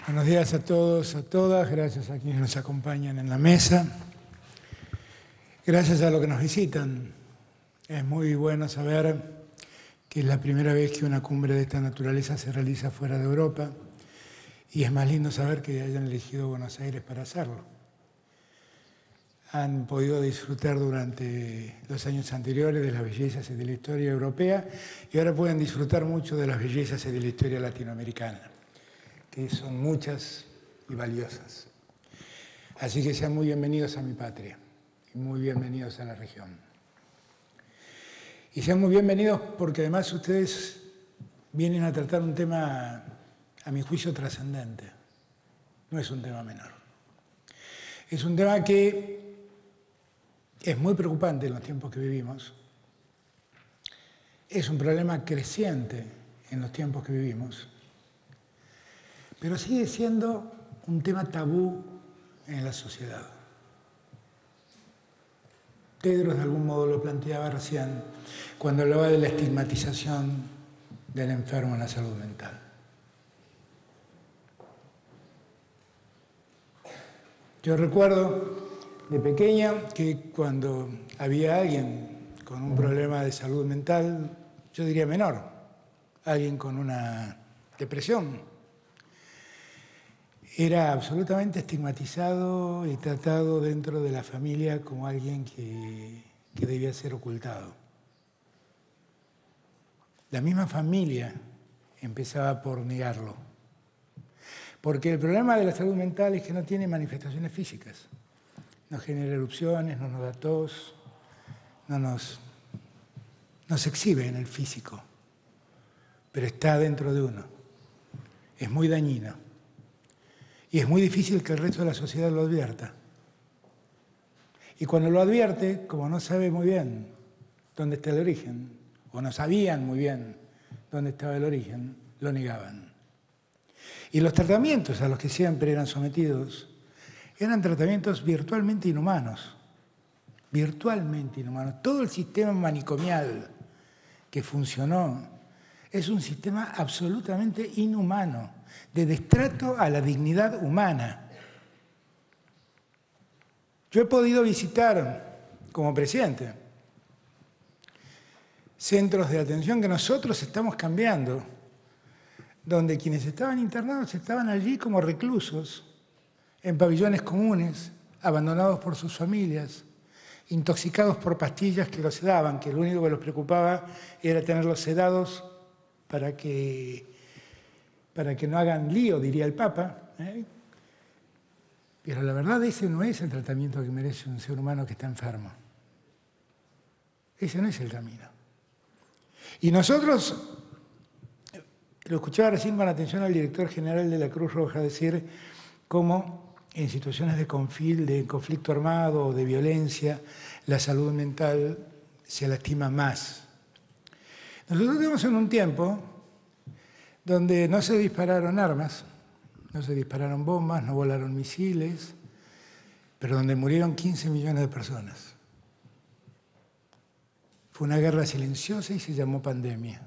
Buenos días a todos, a todas, gracias a quienes nos acompañan en la mesa, gracias a los que nos visitan. Es muy bueno saber que es la primera vez que una cumbre de esta naturaleza se realiza fuera de Europa y es más lindo saber que hayan elegido Buenos Aires para hacerlo. Han podido disfrutar durante los años anteriores de las bellezas y de la historia europea y ahora pueden disfrutar mucho de las bellezas y de la historia latinoamericana, que son muchas y valiosas. Así que sean muy bienvenidos a mi patria y muy bienvenidos a la región. Y sean muy bienvenidos porque además ustedes vienen a tratar un tema, a mi juicio, trascendente. No es un tema menor. Es un tema que es muy preocupante en los tiempos que vivimos. Es un problema creciente en los tiempos que vivimos. Pero sigue siendo un tema tabú en la sociedad. Tedros de algún modo lo planteaba recién cuando hablaba de la estigmatización del enfermo en la salud mental. Yo recuerdo de pequeña que cuando había alguien con un problema de salud mental, yo diría menor, alguien con una depresión, era absolutamente estigmatizado y tratado dentro de la familia como alguien que debía ser ocultado. La misma familia empezaba por negarlo. Porque el problema de la salud mental es que no tiene manifestaciones físicas. No genera erupciones, no nos da tos, no nos exhibe en el físico, pero está dentro de uno. Es muy dañino. Y es muy difícil que el resto de la sociedad lo advierta. Y cuando lo advierte, como no sabe muy bien dónde está el origen, o no sabían muy bien dónde estaba el origen, lo negaban. Y los tratamientos a los que siempre eran sometidos eran tratamientos virtualmente inhumanos. Virtualmente inhumanos. Todo el sistema manicomial que funcionó es un sistema absolutamente inhumano, de destrato a la dignidad humana. Yo he podido visitar, como presidente, centros de atención que nosotros estamos cambiando, donde quienes estaban internados estaban allí como reclusos, en pabellones comunes, abandonados por sus familias, intoxicados por pastillas que los sedaban, que lo único que los preocupaba era tenerlos sedados para que no hagan lío, diría el Papa. Pero la verdad, ese no es el tratamiento que merece un ser humano que está enfermo. Ese no es el camino. Y nosotros, lo escuchaba recién con atención al director general de la Cruz Roja decir cómo en situaciones de conflicto armado o de violencia, la salud mental se lastima más. Nosotros vivimos en un tiempo donde no se dispararon armas, no se dispararon bombas, no volaron misiles, pero donde murieron 15 millones de personas. Fue una guerra silenciosa y se llamó pandemia.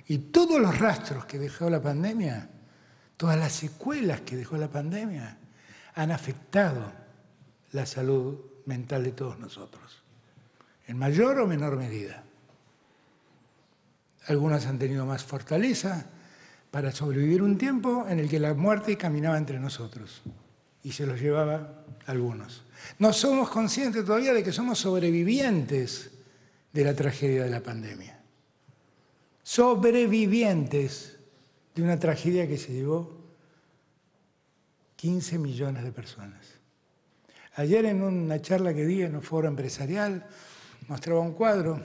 Y todos los rastros que dejó la pandemia, todas las secuelas que dejó la pandemia, han afectado la salud mental de todos nosotros, en mayor o menor medida. Algunas han tenido más fortaleza para sobrevivir un tiempo en el que la muerte caminaba entre nosotros y se los llevaba a algunos. No somos conscientes todavía de que somos sobrevivientes de la tragedia de la pandemia. Sobrevivientes de una tragedia que se llevó 15 millones de personas. Ayer en una charla que di en un foro empresarial mostraba un cuadro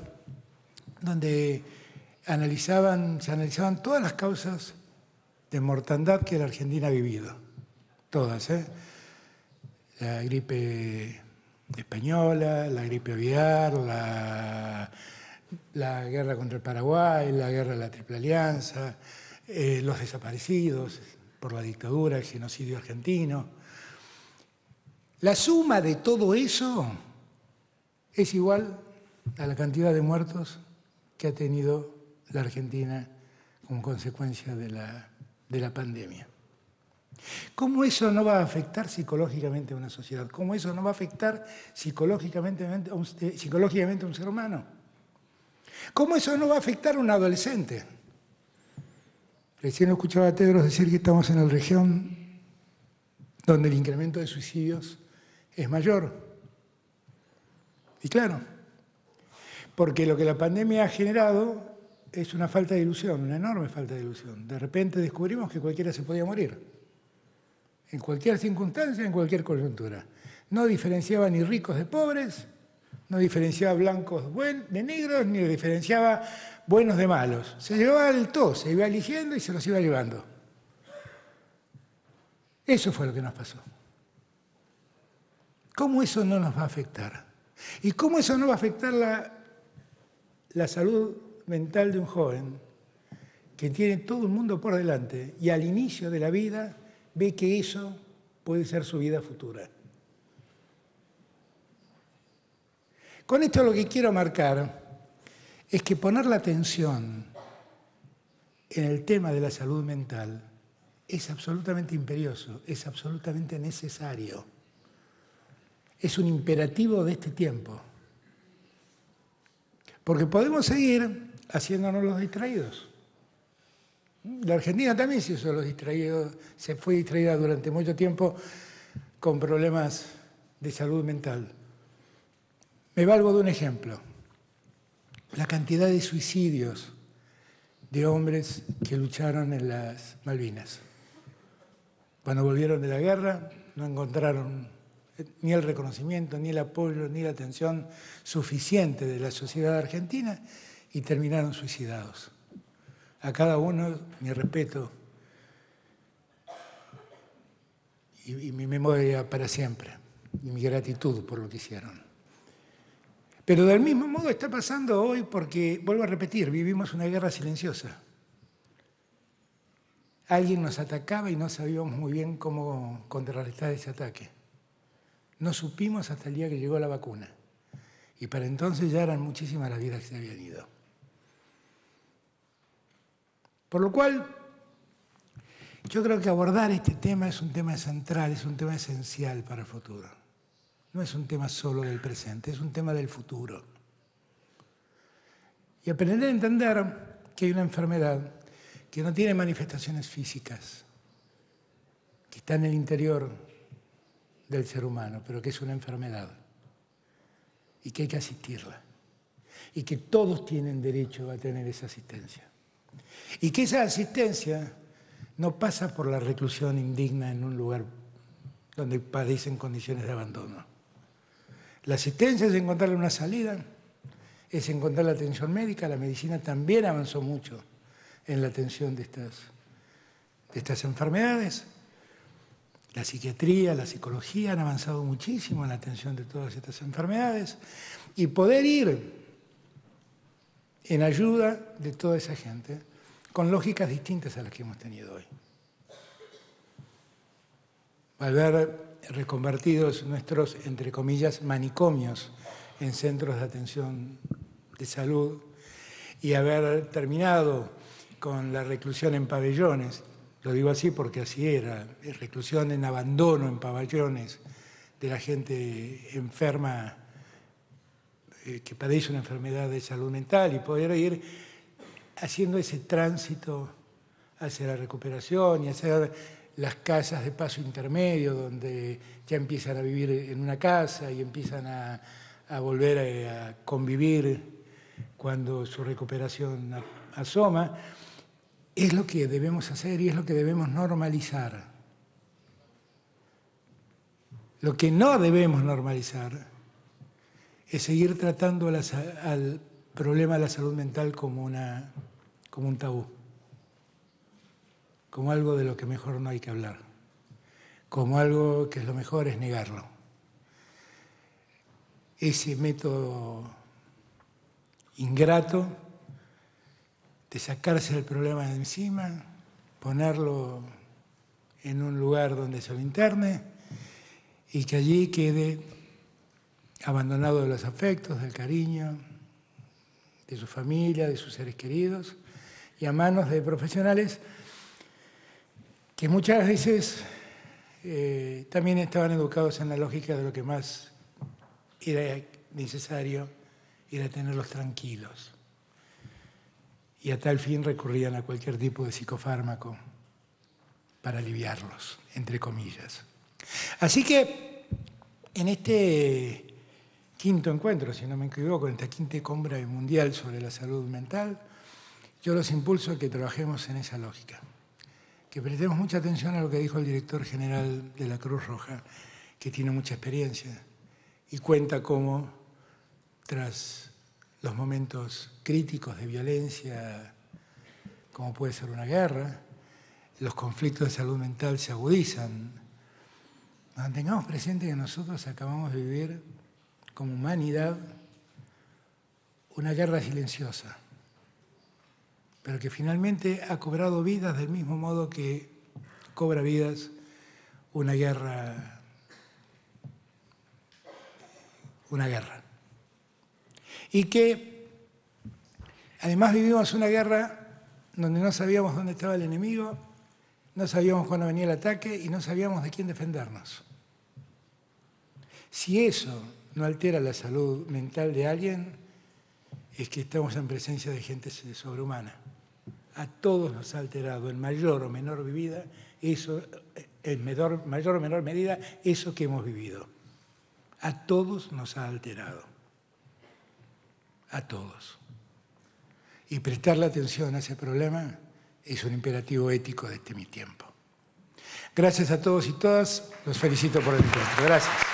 donde se analizaban todas las causas de mortandad que la Argentina ha vivido. Todas, La gripe española, la gripe aviar, la guerra contra el Paraguay, la guerra de la Triple Alianza, los desaparecidos por la dictadura, el genocidio argentino. La suma de todo eso es igual a la cantidad de muertos que ha tenido la Argentina como consecuencia de la de la pandemia. ¿Cómo eso no va a afectar psicológicamente a una sociedad? ¿Cómo eso no va a afectar psicológicamente a un ser humano? ¿Cómo eso no va a afectar a un adolescente? Recién escuchaba a Tedros decir que estamos en la región donde el incremento de suicidios es mayor. Y claro, porque lo que la pandemia ha generado es una falta de ilusión, una enorme falta de ilusión. De repente descubrimos que cualquiera se podía morir, en cualquier circunstancia, en cualquier coyuntura. No diferenciaba ni ricos de pobres, no diferenciaba blancos de negros, ni diferenciaba buenos de malos. Se llevaba el todo, se iba eligiendo y se los iba llevando. Eso fue lo que nos pasó. ¿Cómo eso no nos va a afectar? ¿Y cómo eso no va a afectar la salud mental de un joven que tiene todo el mundo por delante y al inicio de la vida ve que eso puede ser su vida futura? Con esto lo que quiero marcar es que poner la atención en el tema de la salud mental es absolutamente imperioso, es absolutamente necesario. Es un imperativo de este tiempo. Porque podemos seguir haciéndonos los distraídos. La Argentina también se hizo los distraídos, se fue distraída durante mucho tiempo con problemas de salud mental. Me valgo de un ejemplo. La cantidad de suicidios de hombres que lucharon en las Malvinas. Cuando volvieron de la guerra no encontraron ni el reconocimiento, ni el apoyo, ni la atención suficiente de la sociedad argentina y terminaron suicidados. A cada uno mi respeto y mi memoria para siempre, y mi gratitud por lo que hicieron. Pero del mismo modo está pasando hoy porque, vuelvo a repetir, vivimos una guerra silenciosa. Alguien nos atacaba y no sabíamos muy bien cómo contrarrestar ese ataque. No supimos hasta el día que llegó la vacuna. Y para entonces ya eran muchísimas las vidas que se habían ido. Por lo cual, yo creo que abordar este tema es un tema central, es un tema esencial para el futuro. No es un tema solo del presente, es un tema del futuro. Y aprender a entender que hay una enfermedad que no tiene manifestaciones físicas, que está en el interior del ser humano, pero que es una enfermedad y que hay que asistirla y que todos tienen derecho a tener esa asistencia y que esa asistencia no pasa por la reclusión indigna en un lugar donde padecen condiciones de abandono. La asistencia es encontrarle una salida, es encontrar la atención médica. La medicina también avanzó mucho en la atención de estas enfermedades. La psiquiatría, la psicología han avanzado muchísimo en la atención de todas estas enfermedades y poder ir en ayuda de toda esa gente con lógicas distintas a las que hemos tenido hoy. Al ver reconvertidos nuestros, entre comillas, manicomios en centros de atención de salud y haber terminado con la reclusión en pabellones. Lo digo así porque así era, reclusión en abandono en pabellones de la gente enferma que padece una enfermedad de salud mental y poder ir haciendo ese tránsito hacia la recuperación y hacer las casas de paso intermedio donde ya empiezan a vivir en una casa y empiezan a volver a convivir cuando su recuperación asoma. Es lo que debemos hacer y es lo que debemos normalizar. Lo que no debemos normalizar es seguir tratando al problema de la salud mental como un tabú, como algo de lo que mejor no hay que hablar, como algo que lo mejor es negarlo. Ese método ingrato de sacarse el problema de encima, ponerlo en un lugar donde se lo interne y que allí quede abandonado de los afectos, del cariño, de su familia, de sus seres queridos y a manos de profesionales que muchas veces también estaban educados en la lógica de lo que más era necesario, era tenerlos tranquilos. Y a tal fin recurrían a cualquier tipo de psicofármaco para aliviarlos, entre comillas. Así que en este quinto encuentro, si no me equivoco, en esta quinta cumbre mundial sobre la salud mental, yo los impulso a que trabajemos en esa lógica, que prestemos mucha atención a lo que dijo el director general de la Cruz Roja, que tiene mucha experiencia y cuenta cómo, tras los momentos críticos de violencia, como puede ser una guerra, los conflictos de salud mental se agudizan. Mantengamos presente que nosotros acabamos de vivir como humanidad una guerra silenciosa, pero que finalmente ha cobrado vidas del mismo modo que cobra vidas una guerra. Y que además vivimos una guerra donde no sabíamos dónde estaba el enemigo, no sabíamos cuándo venía el ataque y no sabíamos de quién defendernos. Si eso no altera la salud mental de alguien, es que estamos en presencia de gente sobrehumana. A todos nos ha alterado en mayor o menor medida eso, mayor o menor medida eso que hemos vivido. A todos nos ha alterado. A todos. Y prestarle atención a ese problema es un imperativo ético de mi tiempo. Gracias a todos y todas. Los felicito por el encuentro. Gracias.